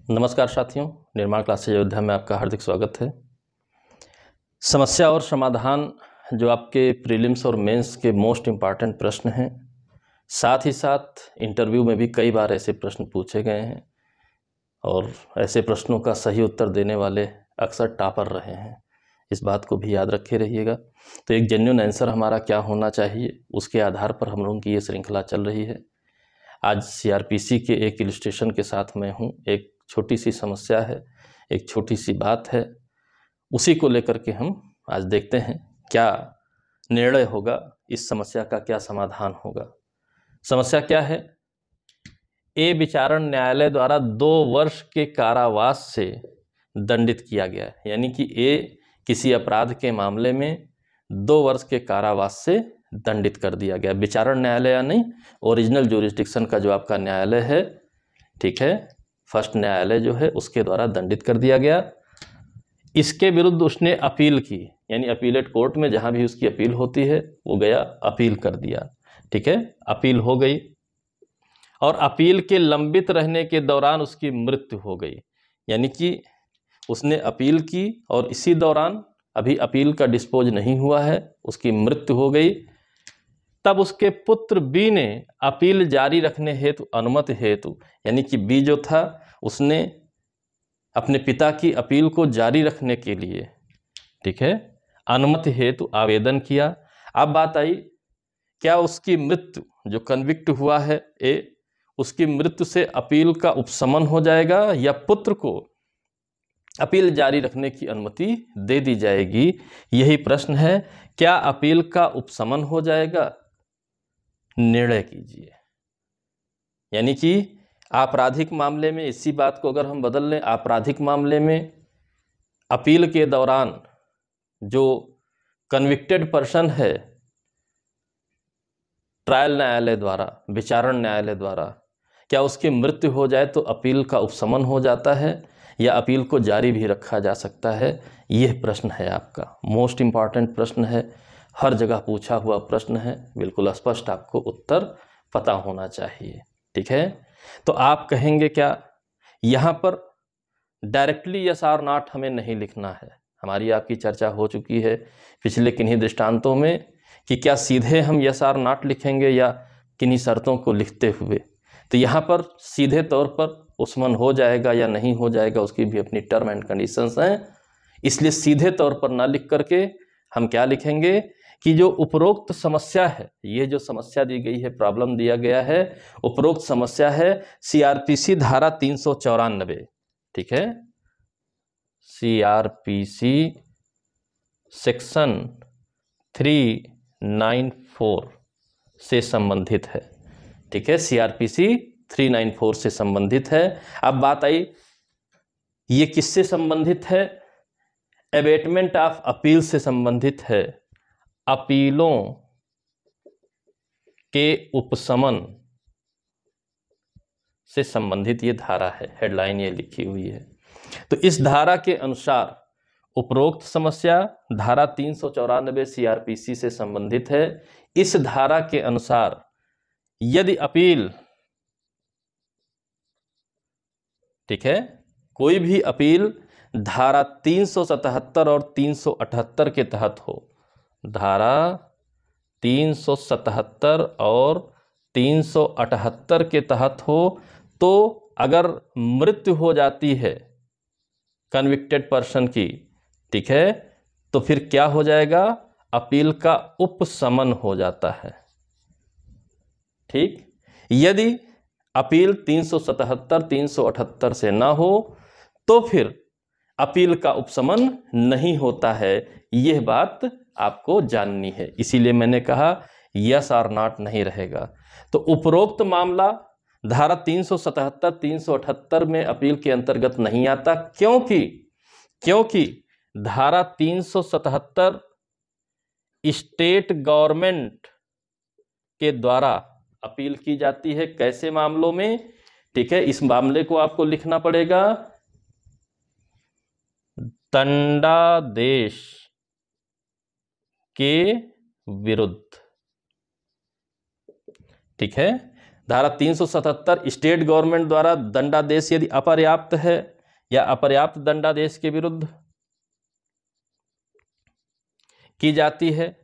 नमस्कार साथियों, निर्माण क्लासेज अयोध्या में आपका हार्दिक स्वागत है। समस्या और समाधान जो आपके प्रीलिम्स और मेंस के मोस्ट इम्पॉर्टेंट प्रश्न हैं, साथ ही साथ इंटरव्यू में भी कई बार ऐसे प्रश्न पूछे गए हैं और ऐसे प्रश्नों का सही उत्तर देने वाले अक्सर टॉपर रहे हैं। इस बात को भी याद रखे रहिएगा। तो एक जेन्युइन आंसर हमारा क्या होना चाहिए, उसके आधार पर हम लोगों की ये श्रृंखला चल रही है। आज सीआरपीसी के एक इलस्ट्रेशन के साथ मैं हूँ। एक छोटी सी समस्या है, एक छोटी सी बात है, उसी को लेकर के हम आज देखते हैं क्या निर्णय होगा, इस समस्या का क्या समाधान होगा। समस्या क्या है? ए विचारण न्यायालय द्वारा 2 वर्ष के कारावास से दंडित किया गया है। यानी कि ए किसी अपराध के मामले में 2 वर्ष के कारावास से दंडित कर दिया गया। विचारण न्यायालय या नहीं, ओरिजिनल ज्यूरिसडिक्शन का जो आपका न्यायालय है, ठीक है, फर्स्ट न्यायालय जो है, उसके द्वारा दंडित कर दिया गया। इसके विरुद्ध उसने अपील की, यानी अपीलेट कोर्ट में जहां भी उसकी अपील होती है वो गया, अपील कर दिया। ठीक है, अपील हो गई और अपील के लंबित रहने के दौरान उसकी मृत्यु हो गई। यानी कि उसने अपील की और इसी दौरान अभी अपील का डिस्पोज नहीं हुआ है, उसकी मृत्यु हो गई। तब उसके पुत्र बी ने अपील जारी रखने हेतु अनुमति हेतु, यानी कि बी जो था उसने अपने पिता की अपील को जारी रखने के लिए, ठीक है, अनुमति हेतु आवेदन किया। अब बात आई, क्या उसकी मृत्यु, जो कन्विक्ट हुआ है ए, उसकी मृत्यु से अपील का उपशमन हो जाएगा या पुत्र को अपील जारी रखने की अनुमति दे दी जाएगी? यही प्रश्न है। क्या अपील का उपशमन हो जाएगा? निर्णय कीजिए। यानी कि आपराधिक मामले में इसी बात को अगर हम बदल लें, आपराधिक मामले में अपील के दौरान जो कन्विक्टेड पर्सन है, ट्रायल न्यायालय द्वारा, विचारण न्यायालय द्वारा, क्या उसकी मृत्यु हो जाए तो अपील का उपशमन हो जाता है या अपील को जारी भी रखा जा सकता है? यह प्रश्न है आपका, मोस्ट इम्पॉर्टेंट प्रश्न है, हर जगह पूछा हुआ प्रश्न है, बिल्कुल स्पष्ट आपको उत्तर पता होना चाहिए। ठीक है, तो आप कहेंगे क्या? यहाँ पर डायरेक्टली यस और नॉट हमें नहीं लिखना है। हमारी आपकी चर्चा हो चुकी है पिछले किन्हीं दृष्टांतों में कि क्या सीधे हम यस और नॉट लिखेंगे या किन्हीं शर्तों को लिखते हुए। तो यहाँ पर सीधे तौर पर उपशमन हो जाएगा या नहीं हो जाएगा, उसकी भी अपनी टर्म एंड कंडीशंस हैं। इसलिए सीधे तौर पर ना लिख करके हम क्या लिखेंगे कि जो उपरोक्त समस्या है, ये जो समस्या दी गई है, प्रॉब्लम दिया गया है, उपरोक्त समस्या है सीआरपीसी धारा 394, ठीक है, सीआरपीसी सेक्शन 394 से संबंधित है। ठीक है, सीआरपीसी 394 से संबंधित है। अब बात आई, ये किससे संबंधित है? एबेटमेंट ऑफ अपील से संबंधित है। अपीलों के उपशमन से संबंधित ये धारा है, हेडलाइन ये लिखी हुई है। तो इस धारा के अनुसार उपरोक्त समस्या धारा 394 सीआरपीसी से संबंधित है। इस धारा के अनुसार यदि अपील, ठीक है, कोई भी अपील धारा 377 और 378 के तहत हो, धारा 377 और 378 के तहत हो, तो अगर मृत्यु हो जाती है कन्विक्टेड पर्सन की, ठीक है, तो फिर क्या हो जाएगा? अपील का उपशमन हो जाता है। ठीक, यदि अपील 377 378 से ना हो तो फिर अपील का उपशमन नहीं होता है। यह बात आपको जाननी है, इसीलिए मैंने कहा यस और नॉट नहीं रहेगा। तो उपरोक्त मामला धारा 377 378 में अपील के अंतर्गत नहीं आता। क्योंकि धारा 377 स्टेट गवर्नमेंट के द्वारा अपील की जाती है। कैसे मामलों में? ठीक है, इस मामले को आपको लिखना पड़ेगा, दंडादेश के विरुद्ध। ठीक है, धारा 377 स्टेट गवर्नमेंट द्वारा दंडादेश यदि अपर्याप्त है या अपर्याप्त दंडादेश के विरुद्ध की जाती है,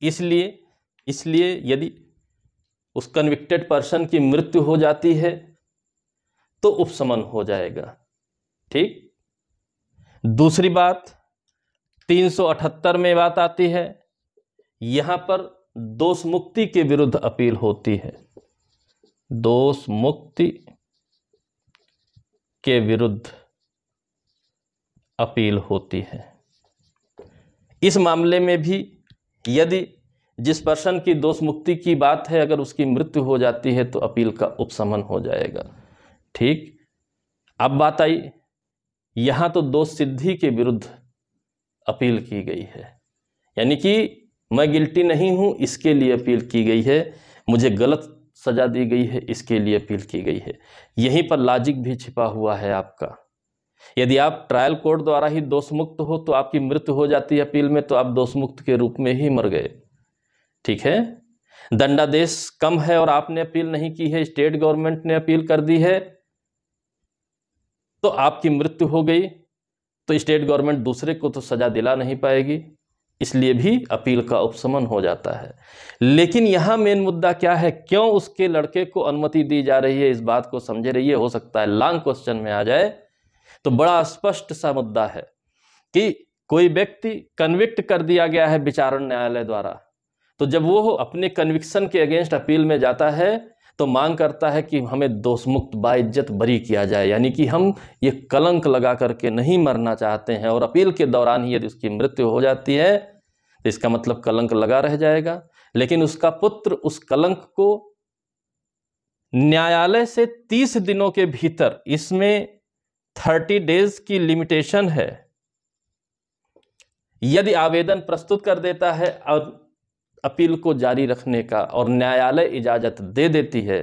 इसलिए यदि उस कन्विक्टेड पर्सन की मृत्यु हो जाती है तो उपशमन हो जाएगा। ठीक। दूसरी बात 378 में बात आती है, यहां पर दोष मुक्ति के विरुद्ध अपील होती है। दोष मुक्ति के विरुद्ध अपील होती है। इस मामले में भी यदि जिस पर्सन की दोष मुक्ति की बात है अगर उसकी मृत्यु हो जाती है तो अपील का उपशमन हो जाएगा। ठीक। अब बात आई, यहां तो दोष सिद्धि के विरुद्ध अपील की गई है, यानी कि मैं गिल्टी नहीं हूं इसके लिए अपील की गई है, मुझे गलत सजा दी गई है इसके लिए अपील की गई है। यहीं पर लॉजिक भी छिपा हुआ है आपका। यदि आप ट्रायल कोर्ट द्वारा ही दोष मुक्त हो तो आपकी मृत्यु हो जाती है अपील में, तो आप दोष मुक्त के रूप में ही मर गए। ठीक है। दंडादेश कम है और आपने अपील नहीं की है, स्टेट गवर्नमेंट ने अपील कर दी है तो आपकी मृत्यु हो गई, तो स्टेट गवर्नमेंट दूसरे को तो सजा दिला नहीं पाएगी, इसलिए भी अपील का उपशमन हो जाता है। लेकिन यहां मेन मुद्दा क्या है, क्यों उसके लड़के को अनुमति दी जा रही है, इस बात को समझे रहिए। हो सकता है लॉन्ग क्वेश्चन में आ जाए, तो बड़ा स्पष्ट सा मुद्दा है कि कोई व्यक्ति कन्विक्ट कर दिया गया है विचारण न्यायालय द्वारा, तो जब वो अपने कन्विक्शन के अगेंस्ट अपील में जाता है तो मांग करता है कि हमें दोषमुक्त बाइज्जत बरी किया जाए, यानी कि हम ये कलंक लगा करके नहीं मरना चाहते हैं। और अपील के दौरान ही यदि उसकी मृत्यु हो जाती है तो इसका मतलब कलंक लगा रह जाएगा। लेकिन उसका पुत्र उस कलंक को न्यायालय से 30 दिनों के भीतर, इसमें 30 डेज की लिमिटेशन है, यदि आवेदन प्रस्तुत कर देता है और अपील को जारी रखने का और न्यायालय इजाजत दे देती है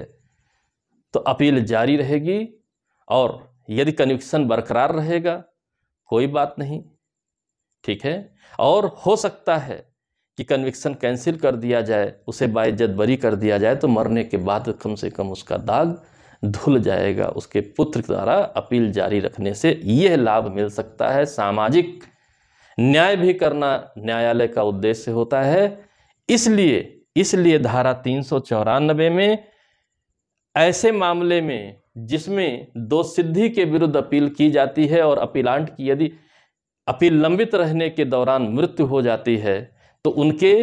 तो अपील जारी रहेगी। और यदि कन्विक्शन बरकरार रहेगा कोई बात नहीं। ठीक है। और हो सकता है कि कन्विक्शन कैंसिल कर दिया जाए, उसे बाइज्जत बरी कर दिया जाए, तो मरने के बाद कम से कम उसका दाग धुल जाएगा। उसके पुत्र द्वारा अपील जारी रखने से यह लाभ मिल सकता है। सामाजिक न्याय भी करना न्यायालय का उद्देश्य होता है। इसलिए धारा 394 में ऐसे मामले में जिसमें दोष सिद्धि के विरुद्ध अपील की जाती है और अपीलांट की यदि अपील लंबित रहने के दौरान मृत्यु हो जाती है तो उनके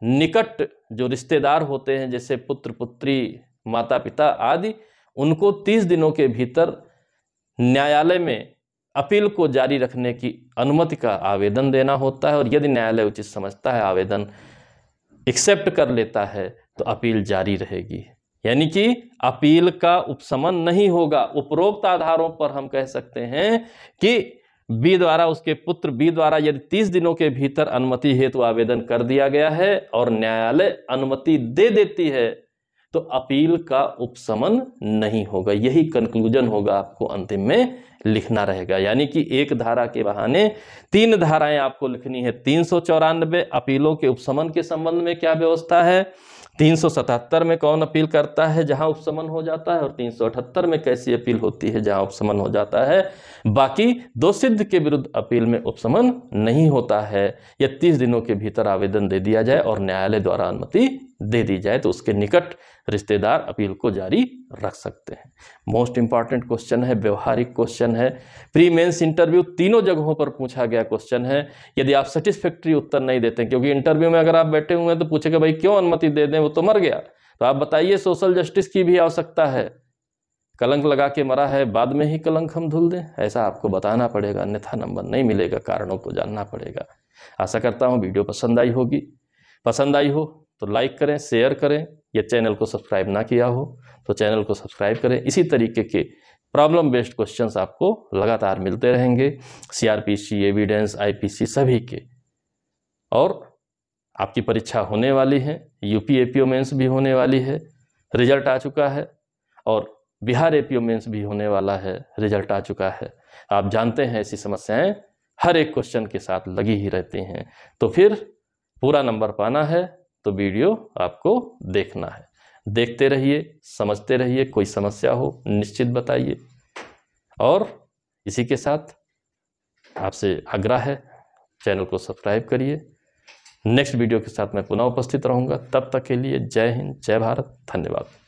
निकट जो रिश्तेदार होते हैं, जैसे पुत्र पुत्री, माता पिता आदि, उनको 30 दिनों के भीतर न्यायालय में अपील को जारी रखने की अनुमति का आवेदन देना होता है। और यदि न्यायालय उचित समझता है, आवेदन एक्सेप्ट कर लेता है, तो अपील जारी रहेगी, यानी कि अपील का उपशमन नहीं होगा। उपरोक्त आधारों पर हम कह सकते हैं कि बी द्वारा, उसके पुत्र बी द्वारा यदि 30 दिनों के भीतर अनुमति हेतु आवेदन कर दिया गया है और न्यायालय अनुमति दे देती है तो अपील का उपशमन नहीं होगा। यही कंक्लूजन होगा, आपको अंतिम में लिखना रहेगा। यानी कि एक धारा के बहाने 3 धाराएं आपको लिखनी है। 394 अपीलों के उपशमन के संबंध में क्या व्यवस्था है, 377 में कौन अपील करता है जहां उपशमन हो जाता है, और 378 में कैसी अपील होती है जहां उपशमन हो जाता है। बाकी दोष सिद्ध के विरुद्ध अपील में उपशमन नहीं होता है। या 30 दिनों के भीतर आवेदन दे दिया जाए और न्यायालय द्वारा अनुमति दे दी जाए तो उसके निकट रिश्तेदार अपील को जारी रख सकते हैं। मोस्ट इंपॉर्टेंट क्वेश्चन है, व्यवहारिक क्वेश्चन है, प्री मेंस इंटरव्यू तीनों जगहों पर पूछा गया क्वेश्चन है। यदि आप सेटिस्फैक्ट्री उत्तर नहीं देते, क्योंकि इंटरव्यू में अगर आप बैठे हुए हैं तो पूछेगा भाई क्यों अनुमति दे दें, वो तो मर गया, तो आप बताइए सोशल जस्टिस की भी आवश्यकता है, कलंक लगा के मरा है, बाद में ही कलंक हम धुल दें, ऐसा आपको बताना पड़ेगा, अन्यथा नंबर नहीं मिलेगा, कारणों को जानना पड़ेगा। आशा करता हूँ वीडियो पसंद आई होगी। पसंद आई हो तो लाइक करें, शेयर करें। या चैनल को सब्सक्राइब ना किया हो तो चैनल को सब्सक्राइब करें। इसी तरीके के प्रॉब्लम बेस्ड क्वेश्चंस आपको लगातार मिलते रहेंगे, सीआरपीसी, एविडेंस, आईपीसी सभी के। और आपकी परीक्षा होने वाली है, यूपी एपीओ मेंस भी होने वाली है, रिजल्ट आ चुका है, और बिहार एपीओ मेंस भी होने वाला है, रिजल्ट आ चुका है। आप जानते हैं ऐसी समस्याएं हर एक क्वेश्चन के साथ लगी ही रहती हैं। तो फिर पूरा नंबर पाना है तो वीडियो आपको देखना है। देखते रहिए, समझते रहिए। कोई समस्या हो निश्चित बताइए। और इसी के साथ आपसे आग्रह है, चैनल को सब्सक्राइब करिए। नेक्स्ट वीडियो के साथ मैं पुनः उपस्थित रहूँगा। तब तक के लिए जय हिंद, जय भारत, धन्यवाद।